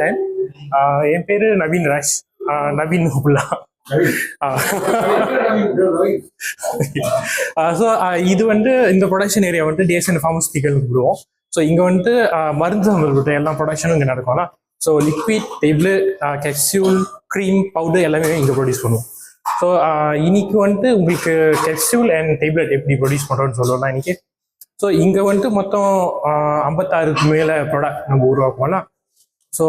Sir என் பேரு நவீன் ராஜ் நவீன் ஹுப்லா ஸோ இது வந்து இந்த ப்ரொடக்ஷன் ஏரியா வந்து டிஎஸ்என் ஃபார்மஸ்டிக்கல் கூடுவோம். ஸோ இங்கே வந்து மருந்து சம்பந்தப்பட்ட எல்லா ப்ரொடக்ஷனும் இங்கே நடக்கும்ல. So liquid tablet capsule cream powder எல்லாமே இங்கே ப்ரொடியூஸ் பண்ணுவோம். ஸோ இன்னைக்கு வந்துட்டு உங்களுக்கு கேப்சியூல் அண்ட் டேப்லெட் எப்படி ப்ரொடியூஸ் பண்ணுறோன்னு சொல்லலாம் இன்னைக்கு. ஸோ இங்கே வந்துட்டு மொத்தம் 56க்கு மேலே ப்ராடக்ட் நம்ம உருவாக்குவோம்ல. ஸோ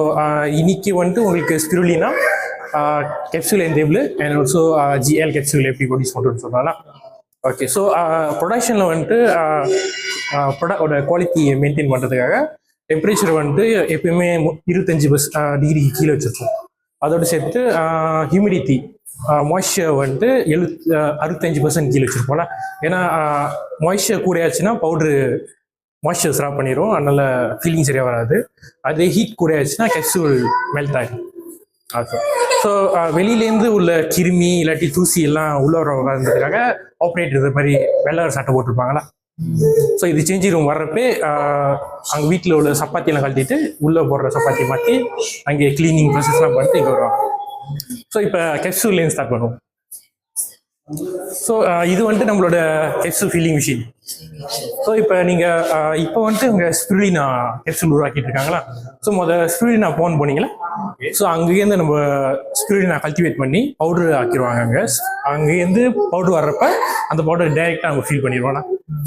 இன்னைக்கு வந்துட்டு உங்களுக்கு spirulina capsule and tablet and also GL capsule எப்படி ப்ரொடியூஸ் பண்ணுறோன்னு சொல்லலாம். ஓகே, ஸோ ப்ரொடக்ஷனில் வந்துட்டு ப்ராடக்டோட குவாலிட்டியை மெயின்டைன் பண்ணுறதுக்காக டெம்பரேச்சர் வந்துட்டு எப்பயுமே 25 டிகிரிக்கு கீழே வச்சுருக்கோம். அதோடு சேர்த்து ஹியூமிடிட்டி மாய்ஸ்சர் வந்துட்டு 65% கீழே வச்சுருப்போம்ல. ஏன்னா மாய்ஸ்சர் கூடையாச்சுன்னா பவுட்ரு மாய்ஸ்சர் ஸ்ராப் பண்ணிடும், அதனால ஃபீலிங் சரியாக வராது. அது ஹீட் கூடையாச்சுன்னா கேப்சூல் மெல்ட் ஆகிடும். ஓகே, ஸோ வெளியிலேருந்து உள்ள கிருமி இல்லாட்டி தூசி எல்லாம் உள்ள வரதுக்காக ஆப்ரேட்டர் இது மாதிரி வெள்ளை சட்டை போட்டிருப்பாங்களா. ஸோ இது சேஞ்சிங் ரூம் வர்றப்பே அங்கே வீட்டில் உள்ள சப்பாத்தியெல்லாம் கழட்டிட்டு உள்ளே போடுற சப்பாத்தி மாற்றி அங்கே கிளீனிங் ப்ராசஸ்லாம் பண்ணிட்டு இங்கே வருவாங்க. ஸோ இப்போ கேப்சூல்லேருந்து ஸ்டார்ட் பண்ணுவோம். ஸோ இது வந்துட்டு நம்மளோட கேப்சூல் ஃபீலிங் மிஷின். ஸோ இப்போ நீங்கள் இப்போ வந்துட்டு உங்கள் ஸ்பிருலினா கேப்சூல் உருவாக்கிட்டு இருக்காங்களா. ஸோ ஸ்பிருலினா போனீங்களா. ஸோ அங்கேருந்து நம்ம ஸ்பிருலினா கல்டிவேட் பண்ணி பவுடர் ஆக்கிடுவாங்க. அங்கேருந்து பவுடர் வர்றப்ப அந்த பவுடர் டைரெக்டாக அவங்க ஃபீல் பண்ணிடுவாங்க.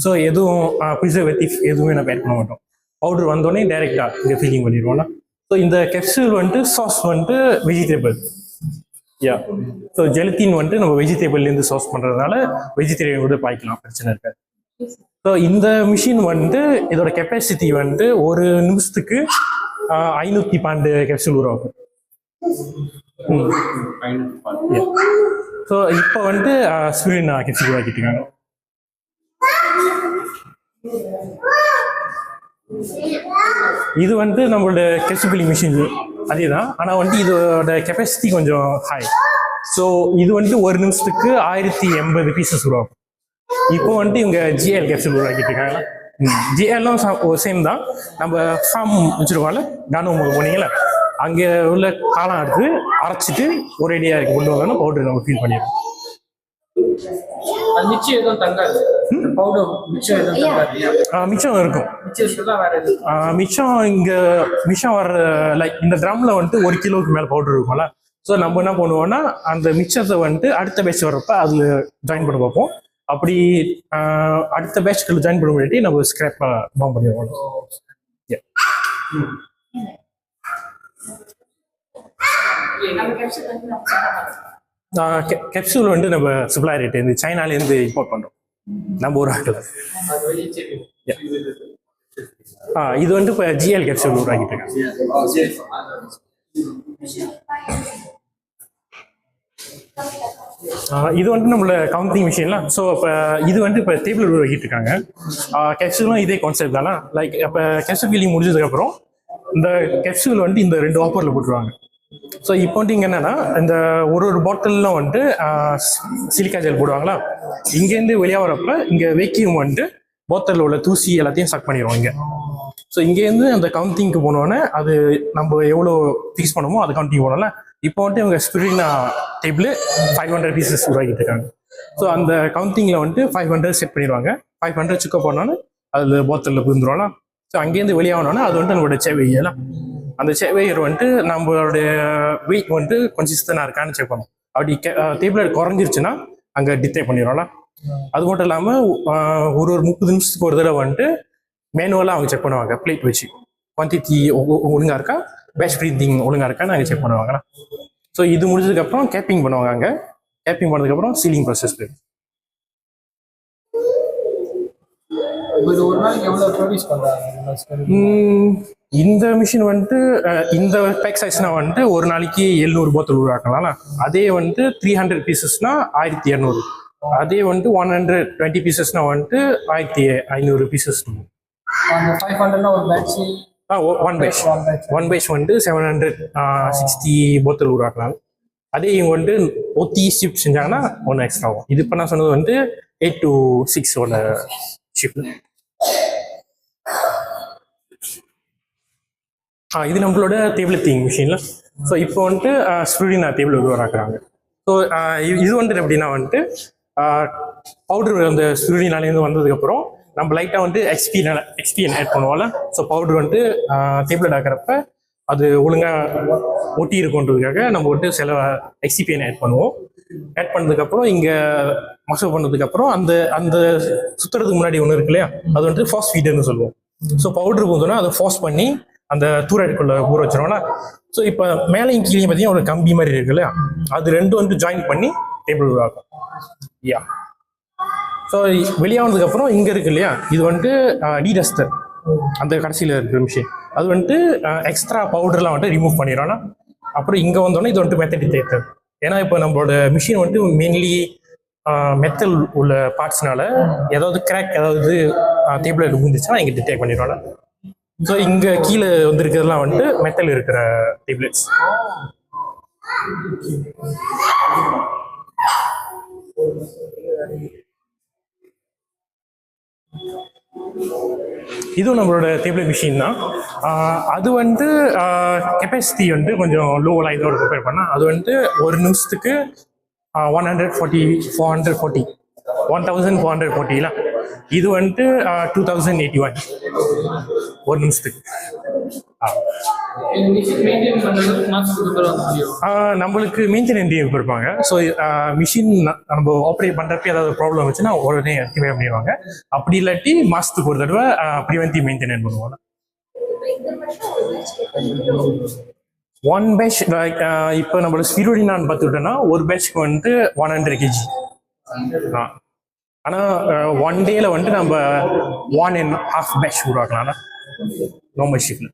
ஸோ எதுவும் ப்ரிசர்வேட்டிவ் எதுவுமே நம்ம ஆட் பண்ண மாட்டோம். பவுடர் வந்தோடனே டைரெக்டாக இங்கே ஃபீலிங் பண்ணிடுவோம்னா. ஸோ இந்த கேப்சூல் வந்துட்டு சாஸ் வந்துட்டு வெஜிடபிள். ஸோ ஜெலட்டின் வந்துட்டு நம்ம வெஜிடபிள்லேருந்து சோர்ஸ் பண்ணுறதுனால வெஜிடேரியன் கூட பாய்க்கலாம், பிரச்சனை இருக்காது. ஸோ இந்த மிஷின் வந்துட்டு இதோட கெப்பாசிட்டி வந்துட்டு ஒரு நிமிஷத்துக்கு 512 கேப்சூல் உருவாக்கும். ஸோ இப்போ வந்துட்டு ஸ்பிருலினா கேப்சூல் உருவாக்கிட்டு இருக்காங்க. இது வந்து நம்மளோட கேப்சூல் மிஷின் அதே தான், ஆனால் வந்துட்டு இதோட கெப்பாசிட்டி கொஞ்சம் ஹை. ஸோ இது வந்துட்டு ஒரு நிமிஷத்துக்கு 1080 பீசஸ் உருவாக்கும். இப்போ வந்துட்டு இவங்க ஜிஎல் கேப்சூல் உருவாக்கிட்டு இருக்காங்க. ஜிஎல்லாம் சேம் தான். நம்ம ஃபார்ம் வச்சுருக்கோம்ல, கானோ போனீங்களா, அங்கே உள்ள காலம் எடுத்து அரைச்சிட்டு ஒரு ஐடியா கொண்டு வந்தோம்னா பவுடர் நம்ம ஃபீல் பண்ணிடுவோம். மிச்சம் இருக்கும். மிச்சம் இங்க மிச்சம் வர்ற லைக் இந்த ட்ரம்ல வந்துட்டு 1 கிலோவுக்கு மேல பவுடர் இருக்கும்ல. ஸோ நம்ம என்ன பண்ணுவோம்னா அந்த மிச்சத்தை வந்துட்டு அடுத்த பேட்ச் வர்றப்ப அதுல ஜாயின் பண்ண பார்ப்போம். அப்படி அடுத்த பேட்ச்க்கு ஜாயின் பண்ண முன்னாடி நம்ம ஸ்கிராப் பாம் பண்ணிடுவோம். கேப்சூல் வந்து நம்ம சப்ளையர் இந்த சைனாலேருந்து இம்போர்ட் பண்ணுறோம், நம்ம ஒரு ஆட்டில். இது வந்து இப்போ ஜிஎல் கேப்சூல் உருவாக்கிட்டு இருக்காங்க. இது வந்து நம்மளோட கவுண்டிங் மிஷின்லாம். ஸோ இப்போ இது வந்து இப்போ டேபிள் உருவாக்கிட்டு இருக்காங்க. கேப்சூலும் இதே கான்செப்ட் தானே. லைக் இப்போ கேப்சூல் ஃபீலிங் முடிஞ்சதுக்கப்புறம் இந்த கேப்சூல் வந்து இந்த 2 ஆஃபரில் போட்டுருவாங்க. ஸோ இப்போ வந்துட்டு இங்கே என்னன்னா இந்த ஒரு பாட்டில்லாம் வந்துட்டு சிலிக்கா ஜெல் போடுவாங்களா. இங்கேருந்து வெளியாக வரப்ப இங்கே வேக்யூம் வந்துட்டு பாட்டிலில் உள்ள தூசி எல்லாத்தையும் சக் பண்ணிடுவோம் இங்கே. ஸோ இங்கேருந்து அந்த கவுண்டிங்க்கு போனோடனே அது நம்ம எவ்வளோ ஃபிக்ஸ் பண்ணுமோ அது கவுண்டிங் போனோம்ல. இப்போ வந்துட்டு இவங்க ஸ்பிருலினா டேபிள் 500 பீசஸ் உருவாக்கிட்டு இருக்காங்க. ஸோ அந்த கவுண்டிங்கில் வந்துட்டு 500 செட் பண்ணிடுவாங்க. 500 சுக்கப் பண்ணோன்னே அதில் பாட்டிலில் புரிந்துருவோம்ல. ஸோ அங்கேருந்து வெளியாகணுன்னா அது வந்துட்டு நம்மளோட சேவையெல்லாம் அந்த சேவையர் வந்துட்டு நம்மளுடைய வெயிட் வந்துட்டு கன்சிஸ்டண்டாக இருக்கான்னு செக் பண்ணும். அப்படி டேபிள் குறைஞ்சிருச்சுன்னா அங்கே டிடெக்ட் பண்ணிடுவோம்ல. அது மட்டும் இல்லாமல் ஒரு 30 நிமிஷத்துக்கு ஒரு தடவை வந்துட்டு மேனுவலாக அவங்க செக் பண்ணுவாங்க. பிளேட் வச்சு குவான்டிட்டி ஒழுங்காக இருக்கா, பேட்ச் ப்ரீத்திங் ஒழுங்காக இருக்கான்னு அங்கே செக் பண்ணுவாங்களா. ஸோ இது முடிஞ்சதுக்கப்புறம் கேப்பிங் பண்ணுவாங்க. அங்கே கேப்பிங் பண்ணதுக்கப்புறம் சீலிங் ப்ராசஸ். இந்த மிஷின் வந்துட்டு இந்த பேக் சைஸ்னா வந்துட்டு ஒரு நாளைக்கு 700 போத்தல் உருவாக்கலாம். அதே வந்துட்டு 300 பீசஸ்னா 1200. அதே வந்துட்டு 120 பீசஸ்னா வந்துட்டு 1500 பீசஸ். ஒன் பேட்ச் வந்துட்டு 760 போத்தல் உருவாக்கலாம். அதே இவங்க வந்துட்டு OT ஷிஃப்ட் செஞ்சாங்கன்னா 1 எக்ஸ்ட்ரா ஆகும். இது இப்போ நான் சொன்னது வந்து 8 to 6 ஷிஃப்ட். இது நம்மளோட டேபிள் தீங் மிஷின்ல. ஸோ இப்போ வந்துட்டு ஸ்பிருலினா டேபிள் உருவாக்குறாங்க. ஸோ இது வந்துட்டு எப்படின்னா வந்துட்டு பவுடர் அந்த ஸ்பிருலினாலேருந்து வந்ததுக்கப்புறம் நம்ம லைட்டாக வந்து எக்ஸ்பிஎன் ஆட் பண்ணுவோம்ல. ஸோ பவுடர் வந்துட்டு டேபிள் ஆக்கிறப்ப அது ஒழுங்காக ஒட்டி இருக்குன்றதுக்காக நம்ம வந்துட்டு சில எக்ஸ்பிஎன் ஆட் பண்ணுவோம். ஆட் பண்ணதுக்கப்புறம் இங்கே மசூவ் பண்ணதுக்கப்புறம் அந்த அந்த சுற்றுறதுக்கு முன்னாடி ஒன்று இருக்கு இல்லையா, அது வந்துட்டு ஃபாஸ்ட் ஃபீடர்னு சொல்லுவோம். ஸோ பவுடர் போதுன்னா அதை ஃபாஸ்ட் பண்ணி அந்த தூரக்குள்ள ஊற வச்சிருவோம்னா. ஸோ இப்போ மேலையும் கீழே பார்த்தீங்கன்னா ஒரு கம்பி மாதிரி இருக்கு இல்லையா, அது ரெண்டும் வந்து ஜாயின் பண்ணி டேபிள் உருவாக்கும். யா ஸோ வெளியானதுக்கப்புறம் இங்கே இருக்கு இல்லையா, இது வந்துட்டு டீடஸ்டர் அந்த கடைசியில் இருக்கிற மிஷின். அது வந்துட்டு எக்ஸ்ட்ரா பவுடர்லாம் வந்துட்டு ரிமூவ் பண்ணிடுறோம்னா. அப்புறம் இங்கே வந்தோடனே இது வந்துட்டு மெத்தட் டிடெக்டர். ஏன்னா இப்போ நம்மளோட மிஷின் வந்துட்டு மெயின்லி மெத்தல் உள்ள பார்ட்ஸ்னால ஏதாவது கிராக் ஏதாவது டேபிள் விழுந்துச்சுன்னா இங்கே டிடெக்ட் பண்ணிடுறோம்னா. ஸோ இங்கே கீழே வந்துருக்கிறதுலாம் வந்துட்டு மெட்டல் இருக்கிற டேப்லெட்ஸ். இதுவும் நம்மளோட டேப்லெட் மிஷின் தான். அது வந்து கெப்பாசிட்டி வந்து கொஞ்சம் லோவெலாம் இதோட ப்ரிப்பேர் பண்ணால் அது வந்துட்டு ஒரு நிமிஷத்துக்கு 1440 இது வந்துட்டு 2081 ஒரு நிமிஷத்துக்கு. நம்மளுக்கு மெயின்டெனன்ஸ் டீம் இருப்பாங்க. ஸோ மிஷின் நம்ம ஆப்ரேட் பண்ணுறப்ப ஏதாவது ப்ராப்ளம் வச்சுன்னா உடனே ஆக்டிவேட் பண்ணிடுவாங்க. அப்படி இல்லாட்டி மாதத்துக்கு ஒரு தடவை ப்ரிவென்டிவ் மெயின்டெனன்ஸ் பண்ணுவாங்க. ஒன் பேட்ச் லைக் இப்போ நம்மளோட ஸ்பிருலினான்னு பார்த்துக்கிட்டோன்னா ஒரு பேட்ச்க்கு வந்துட்டு 100 kg. ஆனால் ஒன் டேல வந்துட்டு நம்ம 1.5 பேட்ச் உருவாக்கலாம்னா நார்மல் ஷிஃப்ட்ல.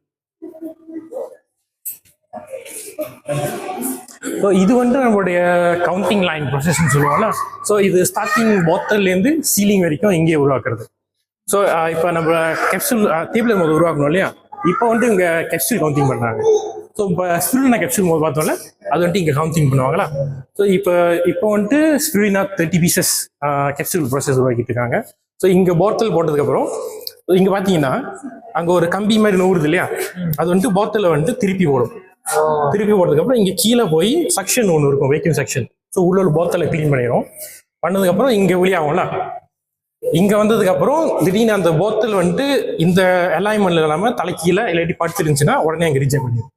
ஸோ இது வந்து நம்மளுடைய கவுண்டிங் லைன் ப்ரொசஸ்ன்னு சொல்லுவோம்ல. ஸோ இது ஸ்டார்டிங் பாட்டில்லேருந்து சீலிங் வரைக்கும் இங்கே உருவாக்குறது. ஸோ இப்போ நம்ம கேப்சூல் டேபிள் போது உருவாக்கணும் இல்லையா, இப்போ வந்து இங்கே கேப்சூல் கவுண்டிங் பண்ணுறாங்க. ஸோ இப்போ ஸ்பிருலினா கேப்சூல் போது பார்த்தோம்ல அது வந்துட்டு இங்கே கவுண்டிங் பண்ணுவாங்களா. ஸோ இப்போ வந்துட்டு ஸ்பிருலினா 30 பீசஸ் கேப்சூல் ப்ராசஸ் உருவாக்கிட்டு இருக்காங்க. ஸோ இங்கே பாட்டில் போட்டதுக்கப்புறம் இங்கே பார்த்தீங்கன்னா அங்கே ஒரு கம்பி மாதிரி நோவுறது இல்லையா, அது வந்துட்டு பாட்டிலில் வந்துட்டு திருப்பி போடும். திருப்பி போட்டதுக்கப்புறம் இங்கே கீழே போய் செக்ஷன் ஒன்று இருக்கும், வேக்யூம் செக்ஷன். ஸோ உள்ள ஒரு பாட்டிலை க்ளீன் பண்ணிடும். பண்ணதுக்கப்புறம் இங்கே வெளியாகும்ல, இங்கே வந்ததுக்கப்புறம் திடீர்னு அந்த போத்தல் வந்துட்டு இந்த அலைன்மெண்ட்ல இல்லாமல் தலைக்கீழே இல்லாட்டி படுத்துருந்துச்சுன்னா உடனே அங்கே ரிஜெக்ட் பண்ணிடும்.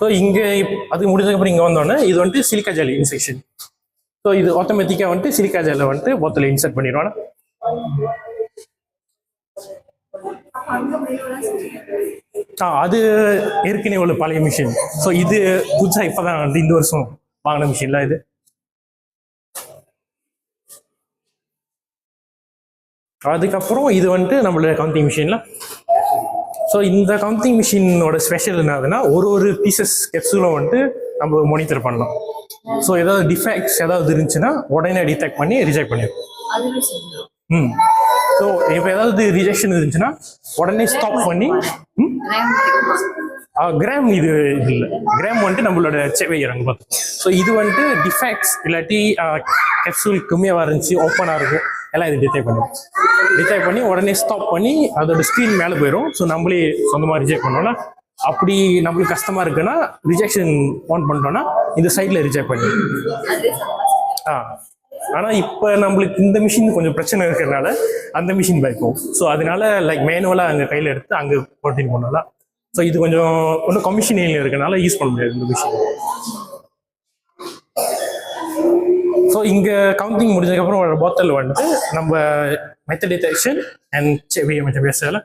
ஸோ இங்கே அது முடிஞ்சதுக்கப்புறம் இங்கே வந்தோடனே இது வந்துட்டு சிலிக்கா ஜெல் இன்செக்ஷன். ஸோ இது ஆட்டோமேட்டிக்காக வந்துட்டு சிலிக்கா ஜெல்லை வந்துட்டு போத்தலை இன்சர்ட் பண்ணிடுவாங்க. அது ஏற்கனவே உள்ள பழைய மிஷின். ஸோ இது புதுசாக இப்போதான் வந்து இந்த வருஷம் வாங்கின மிஷின்ல இது. அதுக்கப்புறம் இது வந்துட்டு நம்மளோட கவுண்டிங் மிஷின்ல. ஸோ இந்த கவுண்டிங் மிஷினோட ஸ்பெஷல் என்னதுன்னா ஒரு பீசஸ் கேப்சூலும் வந்துட்டு நம்ம மானிட்டர் பண்ணலாம். ஸோ ஏதாவது டிஃபெக்ட்ஸ் ஏதாவது இருந்துச்சுன்னா உடனே டிடெக்ட் பண்ணி ரிஜெக்ட் பண்ணிடும். ஸோ இப்போ ஏதாவது ரிஜெக்ஷன் இருந்துச்சுன்னா உடனே ஸ்டாப் பண்ணி கிராம் இது இல்லை, கிராம் வந்துட்டு நம்மளோட செவையரங்க பார்த்து. ஸோ இது வந்துட்டு டிஃபெக்ட்ஸ் இல்லாட்டி கேப்சூல் கம்மியாக இருந்துச்சு ஓப்பனாக இருக்கும் எல்லாம் இது டிடெக்ட் பண்ணி உடனே ஸ்டாப் பண்ணி அதோட ஸ்க்ரீன் மேலே போயிடும். ஸோ நம்மளே சொந்தமாக ரிஜெக்ட் பண்ணோம்னா, அப்படி நம்மளுக்கு கஷ்டமாக இருக்குன்னா ரிஜெக்ஷன் ஆன் பண்ணிட்டோம்னா இந்த சைடில் ரிஜெக்ட் பண்ணி. ஆனால் இப்போ நம்மளுக்கு இந்த மிஷின் கொஞ்சம் பிரச்சனை இருக்கிறதுனால அந்த மிஷின் வைப்போம். ஸோ அதனால லைக் மேனுவலாக அங்கே கையில் எடுத்து அங்கே ப்ரோட்டீன் பண்ணலாம். ஸோ இது கொஞ்சம் ஒன்றும் கமிஷன் இருக்கிறதுனால யூஸ் பண்ண முடியாது இந்த மிஷின். ஸோ இங்கே கவுண்டிங் முடிஞ்சதுக்கப்புறம் ஒரு பாட்டில் வந்துட்டு நம்ம மெத்தட் டிடெக்ஷன் அண்ட் செவியை மெத்தட் பேசல.